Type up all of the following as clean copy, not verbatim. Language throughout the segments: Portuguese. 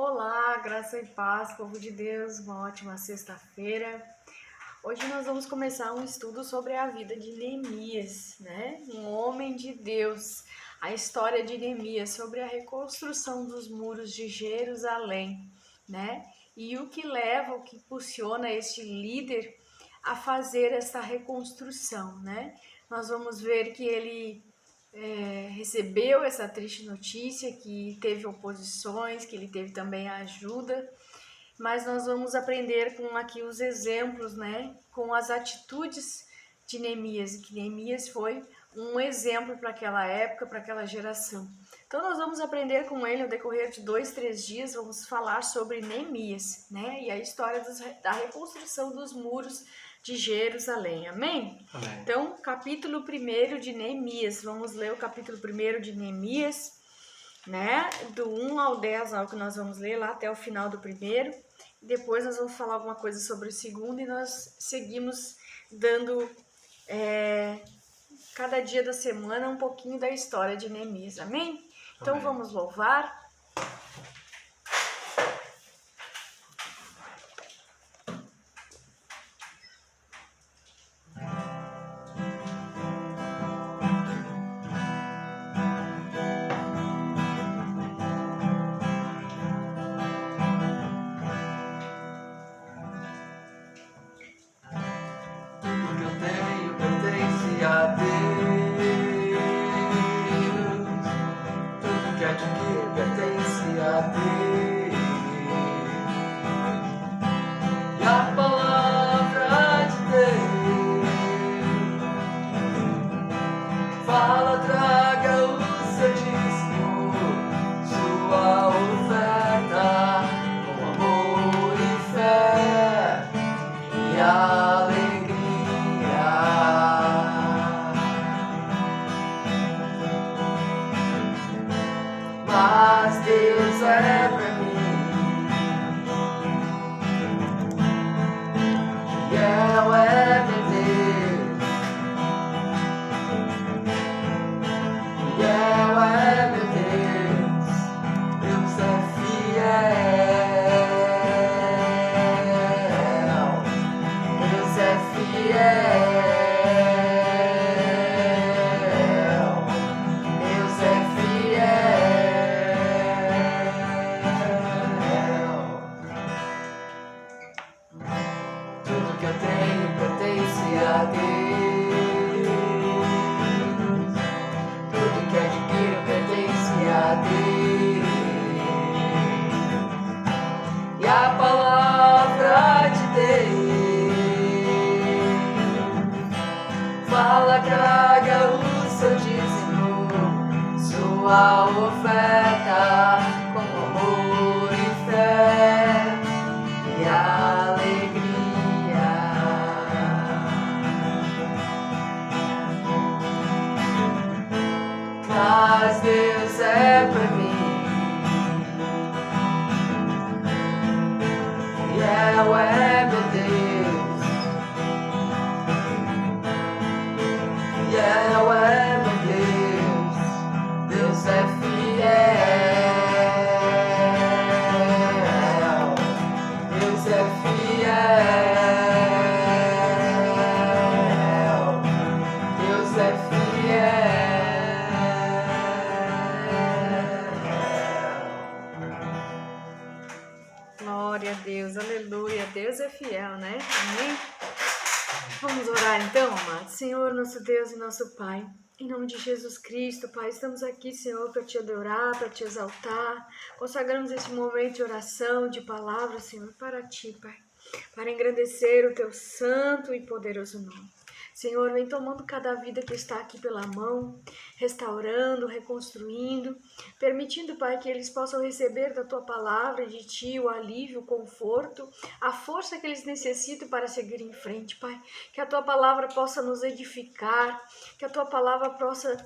Olá, graça e paz, povo de Deus, uma ótima sexta-feira. Hoje nós vamos começar um estudo sobre a vida de Neemias, né? Um homem de Deus, a história de Neemias, sobre a reconstrução dos muros de Jerusalém, né? E o que leva, o que impulsiona este líder a fazer essa reconstrução, né? Nós vamos ver que ele recebeu essa triste notícia, que teve oposições, que ele teve também a ajuda, mas nós vamos aprender com aqui os exemplos, né, com as atitudes de Neemias, que Neemias foi um exemplo para aquela época, para aquela geração. Então nós vamos aprender com ele no decorrer de 2-3 dias, vamos falar sobre Neemias, né, e a história da reconstrução dos muros de Jerusalém, amém? Amém. Então, capítulo 1 de Neemias, vamos ler o capítulo 1 de Neemias, né, do 1 ao 10, é o que nós vamos ler lá até o final do primeiro, depois nós vamos falar alguma coisa sobre o segundo e nós seguimos dando cada dia da semana um pouquinho da história de Neemias, amém? Então Amém. vamos louvar. A Deus, tudo que adquiro pertence a Deus, e a palavra de Deus fala, traga o seu dízimo, sua oferta, com amor e fé e alegria. Mas Deus é pra mim, e eu é meu Deus, e eu é meu Deus, Deus é fiel, Deus é fiel. A Deus, tudo que adquiro pertence a Deus, e a palavra de Deus fala, traga o seu dízimo, sua oferta, com amor e fé e alegria. Mas Deus é pra mim, e eu é meu Deus, e eu é meu Deus, Deus é fiel, Deus é fiel, Deus é fiel. Glória a Deus, aleluia, Deus é fiel, né? Amém? Vamos orar então, amados. Senhor, nosso Deus e nosso Pai, em nome de Jesus Cristo, Pai, estamos aqui, Senhor, para te adorar, para te exaltar. Consagramos este momento de oração, de palavra, Senhor, para ti, Pai, para engrandecer o teu santo e poderoso nome. Senhor, vem tomando cada vida que está aqui pela mão, restaurando, reconstruindo, permitindo, Pai, que eles possam receber da Tua palavra, de Ti, o alívio, o conforto, a força que eles necessitam para seguir em frente, Pai. Que a Tua palavra possa nos edificar, que a Tua palavra possa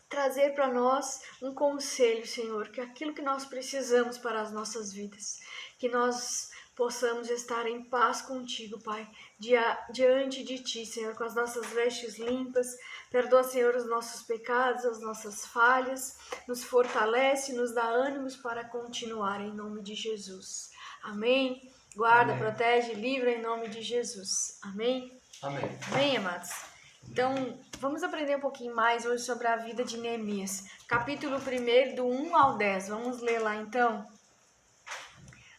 trazer para nós um conselho, Senhor, que aquilo que nós precisamos para as nossas vidas, que nós possamos estar em paz contigo, Pai, diante de Ti, Senhor, com as nossas vestes limpas. Perdoa, Senhor, os nossos pecados, as nossas falhas, nos fortalece, nos dá ânimos para continuar, em nome de Jesus. Amém? Guarda, Amém. protege, livra em nome de Jesus. Amém? Amém. Amém, amados? Então, vamos aprender um pouquinho mais hoje sobre a vida de Neemias. Capítulo 1, do 1 ao 10. Vamos ler lá, então.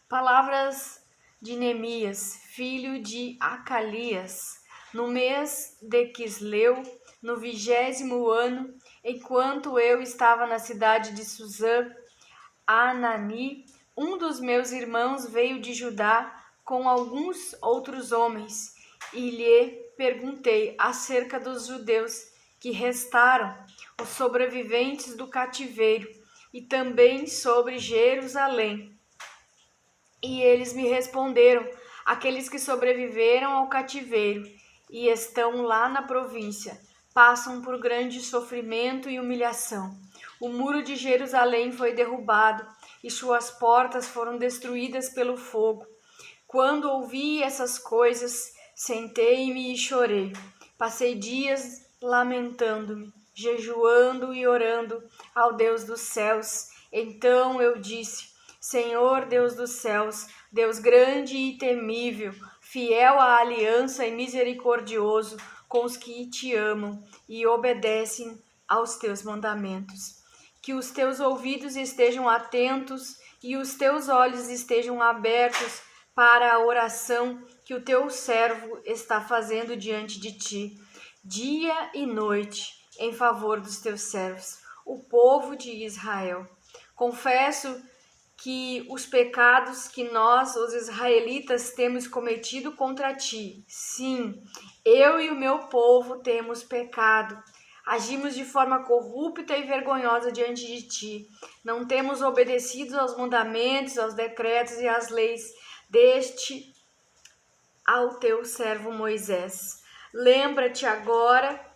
Palavras de Neemias, filho de Acalias, no mês de Quisleu, no 20º ano, enquanto eu estava na cidade de Suzã, Anani, um dos meus irmãos, veio de Judá com alguns outros homens, e lhe perguntei acerca dos judeus que restaram, os sobreviventes do cativeiro, e também sobre Jerusalém. E eles me responderam: aqueles que sobreviveram ao cativeiro e estão lá na província passam por grande sofrimento e humilhação. O muro de Jerusalém foi derrubado e suas portas foram destruídas pelo fogo. Quando ouvi essas coisas, sentei-me e chorei. Passei dias lamentando-me, jejuando e orando ao Deus dos céus. Então eu disse: Senhor Deus dos céus, Deus grande e temível, fiel à aliança e misericordioso com os que te amam e obedecem aos teus mandamentos. Que os teus ouvidos estejam atentos e os teus olhos estejam abertos para a oração que o teu servo está fazendo diante de ti, dia e noite, em favor dos teus servos, o povo de Israel. Confesso que os pecados que nós, os israelitas, temos cometido contra ti. Sim, eu e o meu povo temos pecado. Agimos de forma corrupta e vergonhosa diante de ti. Não temos obedecido aos mandamentos, aos decretos e às leis deste ao teu servo Moisés. Lembra-te agora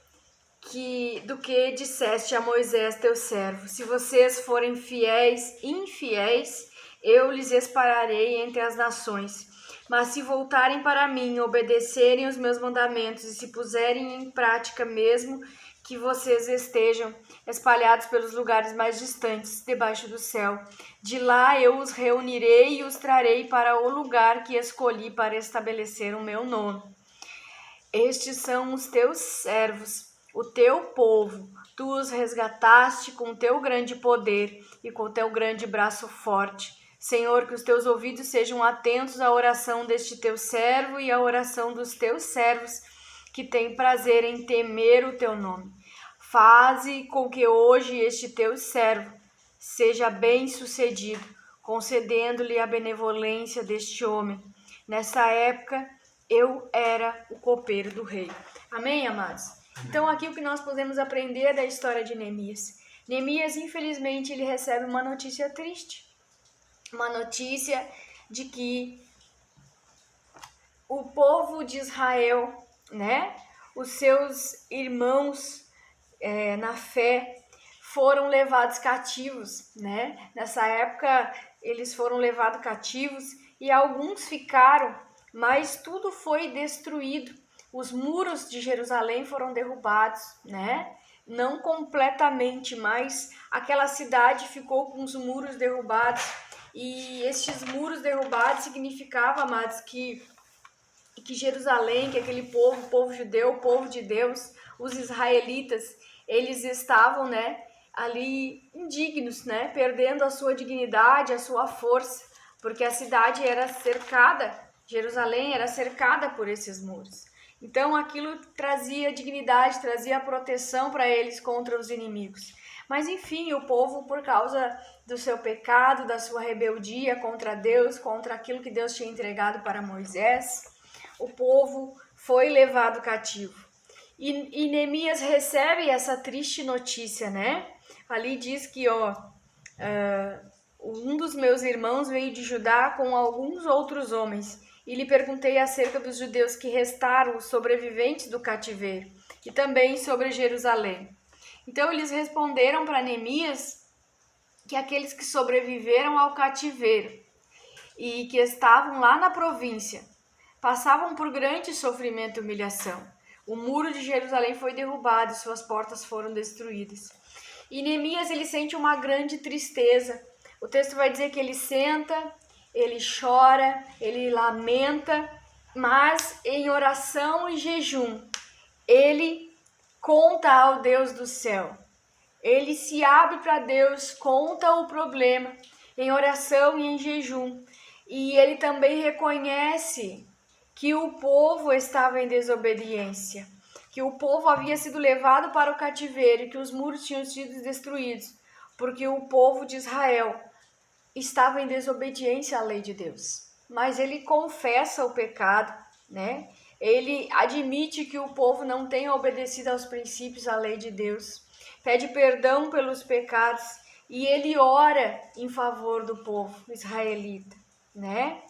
do que disseste a Moisés, teu servo: se vocês forem infiéis, eu lhes espalharei entre as nações. Mas se voltarem para mim, obedecerem os meus mandamentos e se puserem em prática, mesmo que vocês estejam espalhados pelos lugares mais distantes debaixo do céu, de lá eu os reunirei e os trarei para o lugar que escolhi para estabelecer o meu nome. Estes são os teus servos, o teu povo. Tu os resgataste com teu grande poder e com teu grande braço forte. Senhor, que os teus ouvidos sejam atentos à oração deste teu servo e à oração dos teus servos que têm prazer em temer o teu nome. Faze com que hoje este teu servo seja bem-sucedido, concedendo-lhe a benevolência deste homem. Nessa época, eu era o copeiro do rei. Amém, amados? Então, aqui o que nós podemos aprender da história de Neemias. Neemias, infelizmente, ele recebe uma notícia triste. Uma notícia de que o povo de Israel, os seus irmãos na fé, foram levados cativos, Nessa época, eles foram levados cativos e alguns ficaram, mas tudo foi destruído. Os muros de Jerusalém foram derrubados, Não completamente, mas aquela cidade ficou com os muros derrubados. E estes muros derrubados significavam, amados, que Jerusalém, que aquele povo, o povo judeu, o povo de Deus, os israelitas, eles estavam, ali indignos, perdendo a sua dignidade, a sua força, porque a cidade era cercada, Jerusalém era cercada por esses muros. Então aquilo trazia dignidade, trazia proteção para eles contra os inimigos. Mas enfim, o povo, por causa do seu pecado, da sua rebeldia contra Deus, contra aquilo que Deus tinha entregado para Moisés, o povo foi levado cativo. E Neemias recebe essa triste notícia, Ali diz que, um dos meus irmãos veio de Judá com alguns outros homens, e lhe perguntei acerca dos judeus que restaram, os sobreviventes do cativeiro, e também sobre Jerusalém. Então eles responderam para Neemias que aqueles que sobreviveram ao cativeiro e que estavam lá na província passavam por grande sofrimento e humilhação. O muro de Jerusalém foi derrubado e suas portas foram destruídas. E Neemias, ele sente uma grande tristeza. O texto vai dizer que ele senta, ele chora, ele lamenta, mas em oração e jejum, ele conta ao Deus do céu. Ele se abre para Deus, conta o problema em oração e em jejum. E ele também reconhece que o povo estava em desobediência, que o povo havia sido levado para o cativeiro e que os muros tinham sido destruídos, porque o povo de Israel estava em desobediência à lei de Deus. Mas ele confessa o pecado, né? Ele admite que o povo não tenha obedecido aos princípios da lei de Deus, pede perdão pelos pecados e ele ora em favor do povo israelita, né?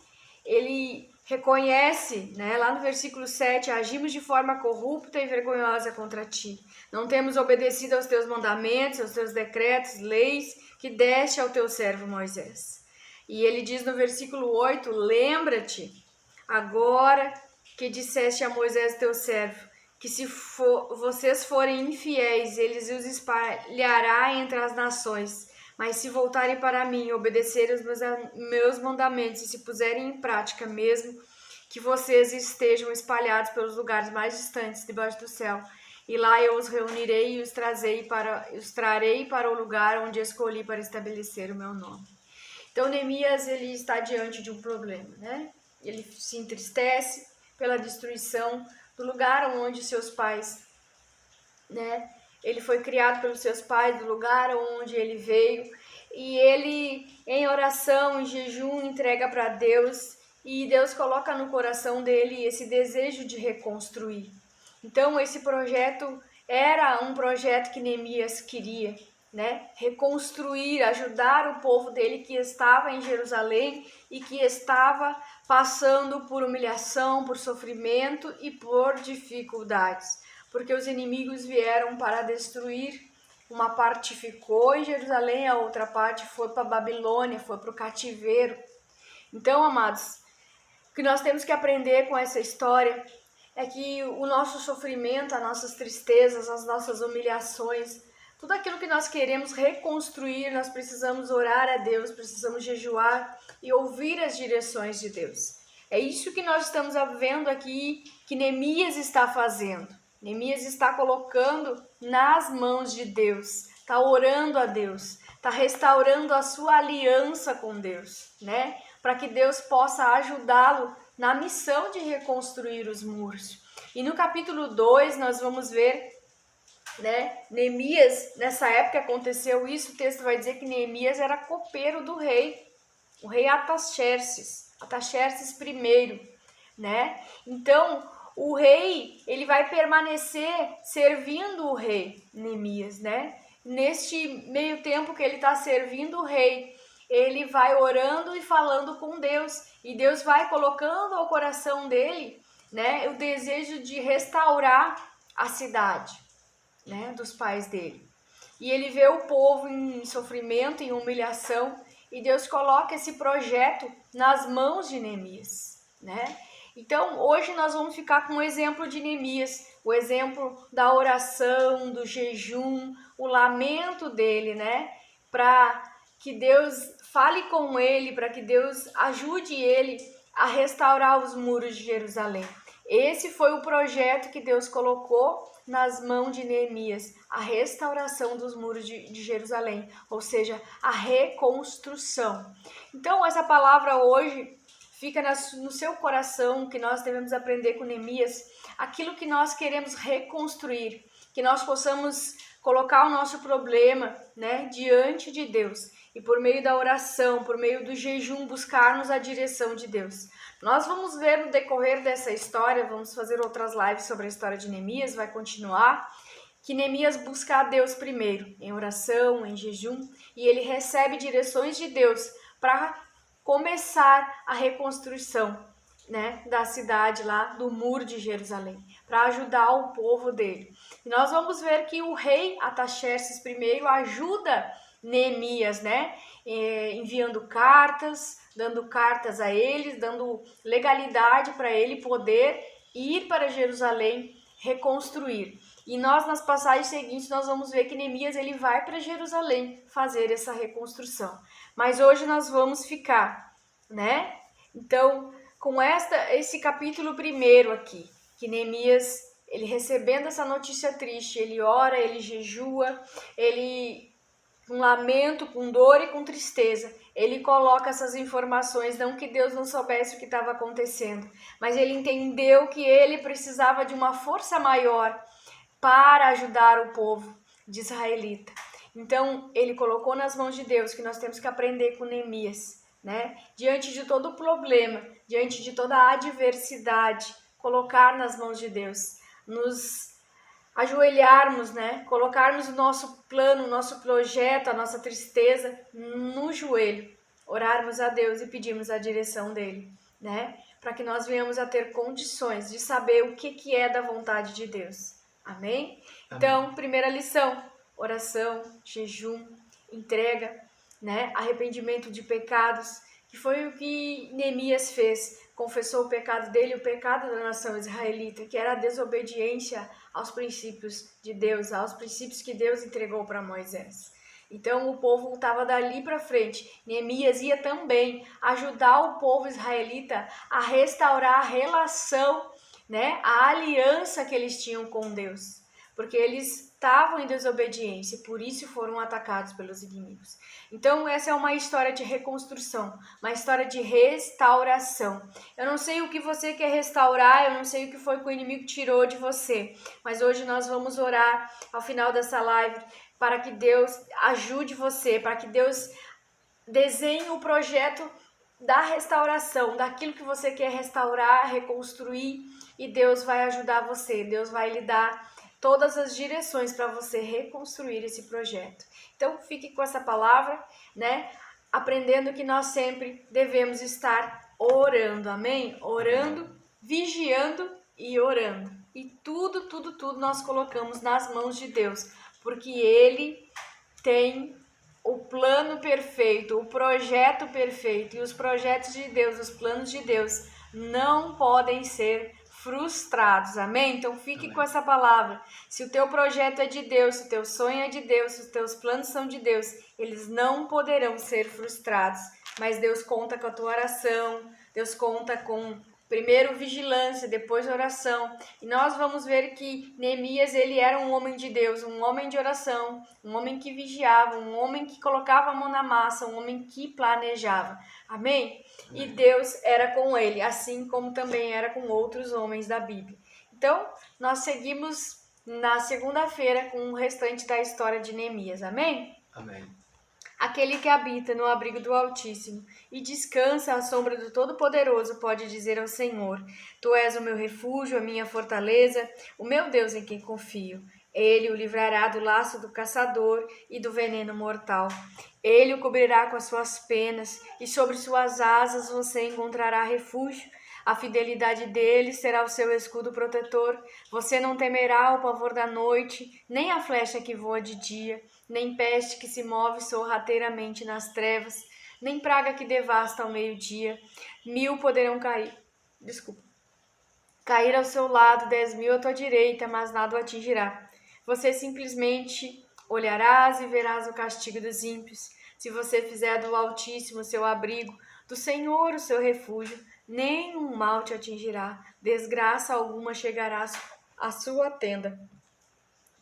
Ele reconhece, né, lá no versículo 7, agimos de forma corrupta e vergonhosa contra ti. Não temos obedecido aos teus mandamentos, aos teus decretos, leis que deste ao teu servo Moisés. E ele diz no versículo 8, lembra-te agora que disseste a Moisés teu servo, que se vocês forem infiéis, ele os espalhará entre as nações. Mas se voltarem para mim e obedecerem os meus mandamentos e se puserem em prática, mesmo que vocês estejam espalhados pelos lugares mais distantes debaixo do céu, e lá eu os reunirei e os trarei para o lugar onde escolhi para estabelecer o meu nome. Então Neemias, ele está diante de um problema, né? Ele se entristece pela destruição do lugar onde seus pais, né? Ele foi criado pelos seus pais, do lugar onde ele veio, e ele, em oração, em jejum, entrega para Deus, e Deus coloca no coração dele esse desejo de reconstruir. Então, esse projeto era um projeto que Neemias queria, né? Reconstruir, ajudar o povo dele que estava em Jerusalém e que estava passando por humilhação, por sofrimento e por dificuldades. Porque os inimigos vieram para destruir. Uma parte ficou em Jerusalém, a outra parte foi para a Babilônia, foi para o cativeiro. Então, amados, o que nós temos que aprender com essa história é que o nosso sofrimento, as nossas tristezas, as nossas humilhações, tudo aquilo que nós queremos reconstruir, nós precisamos orar a Deus, precisamos jejuar e ouvir as direções de Deus. É isso que nós estamos vendo aqui, que Neemias está fazendo. Neemias está colocando nas mãos de Deus, está orando a Deus, está restaurando a sua aliança com Deus, né? Para que Deus possa ajudá-lo na missão de reconstruir os muros. E no capítulo 2 nós vamos ver, né? Neemias, nessa época aconteceu isso, o texto vai dizer que Neemias era copeiro do rei, o rei Artaxerxes I, né? Então, o rei, ele vai permanecer servindo o rei Neemias, né? Neste meio tempo que ele está servindo o rei, ele vai orando e falando com Deus, e Deus vai colocando ao coração dele, né, o desejo de restaurar a cidade, né, dos pais dele. E ele vê o povo em sofrimento, em humilhação, e Deus coloca esse projeto nas mãos de Neemias, né? Então, hoje nós vamos ficar com o exemplo de Neemias, o exemplo da oração, do jejum, o lamento dele, né? Para que Deus fale com ele, para que Deus ajude ele a restaurar os muros de Jerusalém. Esse foi o projeto que Deus colocou nas mãos de Neemias, a restauração dos muros de Jerusalém, ou seja, a reconstrução. Então, essa palavra hoje fica no seu coração, que nós devemos aprender com Neemias, aquilo que nós queremos reconstruir, que nós possamos colocar o nosso problema, né, diante de Deus e por meio da oração, por meio do jejum, buscarmos a direção de Deus. Nós vamos ver no decorrer dessa história, vamos fazer outras lives sobre a história de Neemias, vai continuar, que Neemias busca a Deus primeiro, em oração, em jejum, e ele recebe direções de Deus para começar a reconstrução, né, da cidade lá, do muro de Jerusalém, para ajudar o povo dele. E nós vamos ver que o rei Artaxerxes I ajuda Neemias, né, enviando cartas, dando cartas a eles, dando legalidade para ele poder ir para Jerusalém reconstruir. E nós, nas passagens seguintes, nós vamos ver que Neemias ele vai para Jerusalém fazer essa reconstrução. Mas hoje nós vamos ficar, né? Então, com esse capítulo primeiro aqui, que Neemias, ele recebendo essa notícia triste, ele ora, ele jejua, ele com lamento, com dor e com tristeza, ele coloca essas informações, não que Deus não soubesse o que estava acontecendo, mas ele entendeu que ele precisava de uma força maior para ajudar o povo de israelita. Então, ele colocou nas mãos de Deus, que nós temos que aprender com Neemias, né? Diante de todo o problema, diante de toda a adversidade, colocar nas mãos de Deus, nos ajoelharmos, né? Colocarmos o nosso plano, o nosso projeto, a nossa tristeza no joelho, orarmos a Deus e pedirmos a direção dele, né? Para que nós venhamos a ter condições de saber o que é da vontade de Deus. Amém? Então, primeira lição, oração, jejum, entrega, né? Arrependimento de pecados, que foi o que Neemias fez. Confessou o pecado dele, o pecado da nação israelita, que era a desobediência aos princípios de Deus, aos princípios que Deus entregou para Moisés. Então o povo estava dali para frente. Neemias ia também ajudar o povo israelita a restaurar a relação, né, a aliança que eles tinham com Deus, porque eles estavam em desobediência, por isso foram atacados pelos inimigos. Então essa é uma história de reconstrução, uma história de restauração. Eu não sei o que você quer restaurar, eu não sei o que foi que o inimigo tirou de você, mas hoje nós vamos orar ao final dessa live para que Deus ajude você, para que Deus desenhe o projeto da restauração, daquilo que você quer restaurar, reconstruir, e Deus vai ajudar você, Deus vai lhe dar todas as direções para você reconstruir esse projeto. Então fique com essa palavra, né? Aprendendo que nós sempre devemos estar orando, amém? Orando, vigiando e orando. E tudo nós colocamos nas mãos de Deus, porque Ele tem o plano perfeito, o projeto perfeito, e os projetos de Deus, os planos de Deus não podem ser frustrados, amém? Então fique com essa palavra. Se o teu projeto é de Deus, se o teu sonho é de Deus, se os teus planos são de Deus, eles não poderão ser frustrados, mas Deus conta com a tua oração, Deus conta com primeiro vigilância, depois oração. E nós vamos ver que Neemias, ele era um homem de Deus, um homem de oração, um homem que vigiava, um homem que colocava a mão na massa, um homem que planejava. Amém? E Deus era com ele, assim como também era com outros homens da Bíblia. Então, nós seguimos na segunda-feira com o restante da história de Neemias. Amém? Amém. Aquele que habita no abrigo do Altíssimo e descansa à sombra do Todo-Poderoso pode dizer ao Senhor: Tu és o meu refúgio, a minha fortaleza, o meu Deus em quem confio. Ele o livrará do laço do caçador e do veneno mortal. Ele o cobrirá com as suas penas e sobre suas asas você encontrará refúgio. A fidelidade dele será o seu escudo protetor. Você não temerá o pavor da noite, nem a flecha que voa de dia, nem peste que se move sorrateiramente nas trevas, nem praga que devasta ao meio-dia. 1000 poderão cair ao seu lado, 10.000 à tua direita, mas nada o atingirá. Você simplesmente olharás e verás o castigo dos ímpios. Se você fizer do Altíssimo o seu abrigo, do Senhor o seu refúgio, nenhum mal te atingirá, desgraça alguma chegará à sua tenda.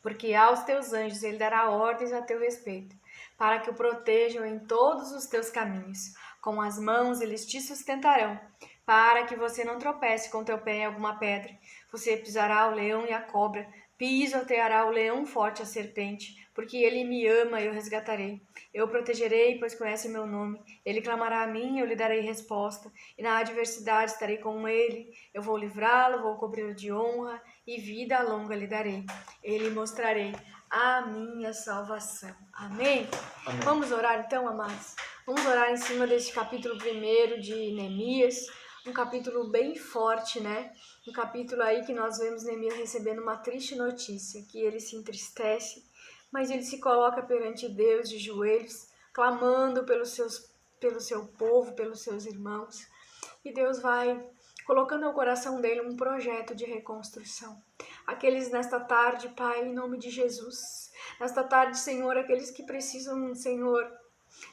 Porque aos teus anjos ele dará ordens a teu respeito, para que o protejam em todos os teus caminhos. Com as mãos eles te sustentarão, para que você não tropece com teu pé em alguma pedra. Você pisará o leão e a cobra, pisoteará o leão forte e a serpente, porque ele me ama e eu resgatarei. Eu o protegerei, pois conhece meu nome. Ele clamará a mim e eu lhe darei resposta. E na adversidade estarei com ele. Eu vou livrá-lo, vou cobri-lo de honra e vida longa lhe darei. Ele mostrarei a minha salvação. Amém? Amém. Vamos orar então, amados? Vamos orar em cima deste capítulo 1 de Neemias. Um capítulo bem forte, né? Um capítulo aí que nós vemos Neemias recebendo uma triste notícia, que ele se entristece, mas ele se coloca perante Deus de joelhos, clamando pelo seu povo, pelos seus irmãos. E Deus vai colocando no coração dele um projeto de reconstrução. Aqueles nesta tarde, Pai, em nome de Jesus. Nesta tarde, Senhor, aqueles que precisam, Senhor,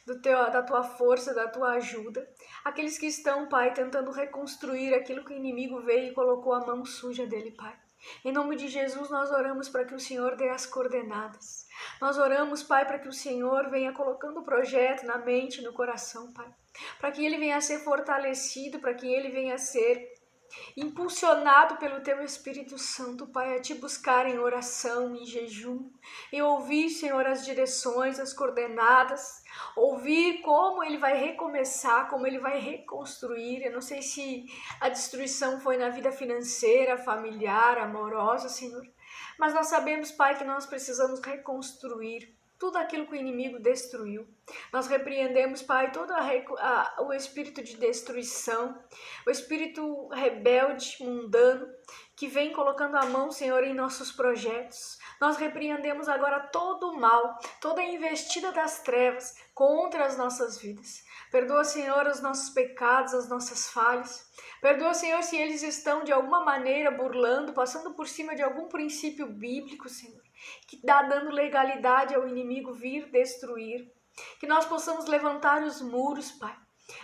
da tua força, da tua ajuda. Aqueles que estão, Pai, tentando reconstruir aquilo que o inimigo veio e colocou a mão suja dele, Pai. Em nome de Jesus, nós oramos para que o Senhor dê as coordenadas. Nós oramos, Pai, para que o Senhor venha colocando o projeto na mente, no coração, Pai. Para que ele venha a ser fortalecido, para que ele venha a ser impulsionado pelo Teu Espírito Santo, Pai, a Te buscar em oração, em jejum, e ouvir, Senhor, as direções, as coordenadas, ouvir como Ele vai recomeçar, como Ele vai reconstruir. Eu não sei se a destruição foi na vida financeira, familiar, amorosa, Senhor, mas nós sabemos, Pai, que nós precisamos reconstruir tudo aquilo que o inimigo destruiu. Nós repreendemos, Pai, todo o espírito de destruição, o espírito rebelde, mundano, que vem colocando a mão, Senhor, em nossos projetos. Nós repreendemos agora todo o mal, toda a investida das trevas contra as nossas vidas. Perdoa, Senhor, os nossos pecados, as nossas falhas. Perdoa, Senhor, se eles estão de alguma maneira burlando, passando por cima de algum princípio bíblico, Senhor, que está dando legalidade ao inimigo vir destruir. Que nós possamos levantar os muros, Pai.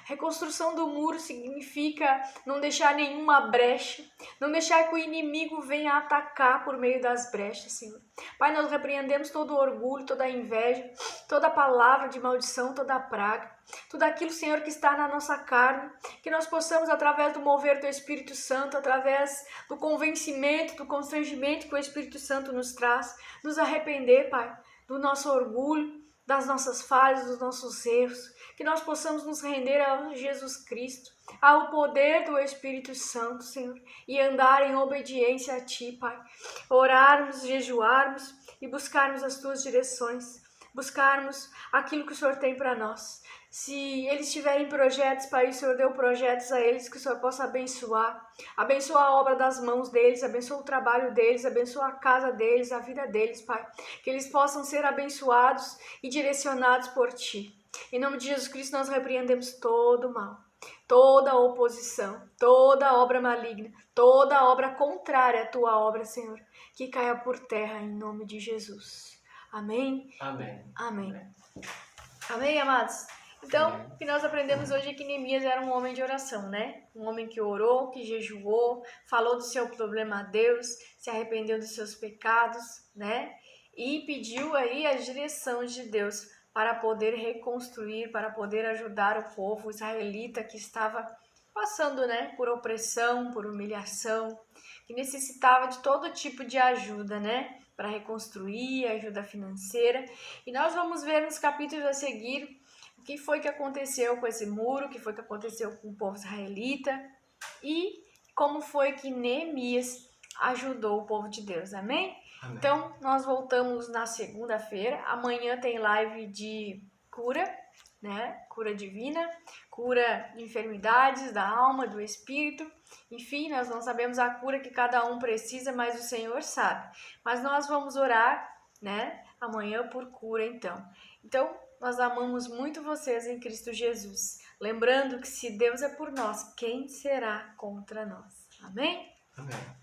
Reconstrução do muro significa não deixar nenhuma brecha, não deixar que o inimigo venha atacar por meio das brechas, Senhor. Pai, nós repreendemos todo o orgulho, toda a inveja, toda a palavra de maldição, toda a praga, tudo aquilo, Senhor, que está na nossa carne, que nós possamos, através do mover do Espírito Santo, através do convencimento, do constrangimento que o Espírito Santo nos traz, nos arrepender, Pai, do nosso orgulho, das nossas falhas, dos nossos erros, que nós possamos nos render a Jesus Cristo, ao poder do Espírito Santo, Senhor, e andar em obediência a Ti, Pai. Orarmos, jejuarmos e buscarmos as Tuas direções, buscarmos aquilo que o Senhor tem para nós. Se eles tiverem projetos, Pai, o Senhor deu projetos a eles que o Senhor possa abençoar. Abençoa a obra das mãos deles, abençoa o trabalho deles, abençoa a casa deles, a vida deles, Pai. Que eles possam ser abençoados e direcionados por Ti. Em nome de Jesus Cristo, nós repreendemos todo o mal, toda a oposição, toda a obra maligna, toda a obra contrária à Tua obra, Senhor, que caia por terra em nome de Jesus. Amém? Amém. Amém. Amém, amados? Então, o que nós aprendemos hoje é que Neemias era um homem de oração, né? Um homem que orou, que jejuou, falou do seu problema a Deus, se arrependeu dos seus pecados, né? E pediu aí a direção de Deus para poder reconstruir, para poder ajudar o povo israelita que estava passando, né, por opressão, por humilhação, que necessitava de todo tipo de ajuda, né, para reconstruir, ajuda financeira. E nós vamos ver nos capítulos a seguir o que foi que aconteceu com esse muro, o que foi que aconteceu com o povo israelita e como foi que Neemias ajudou o povo de Deus, amém? Amém. Então, nós voltamos na segunda-feira. Amanhã tem live de cura, né? Cura divina, cura de enfermidades da alma, do espírito. Enfim, nós não sabemos a cura que cada um precisa, mas o Senhor sabe. Mas nós vamos orar, né? Amanhã por cura, então. Então, nós amamos muito vocês em Cristo Jesus. Lembrando que se Deus é por nós, quem será contra nós? Amém? Amém.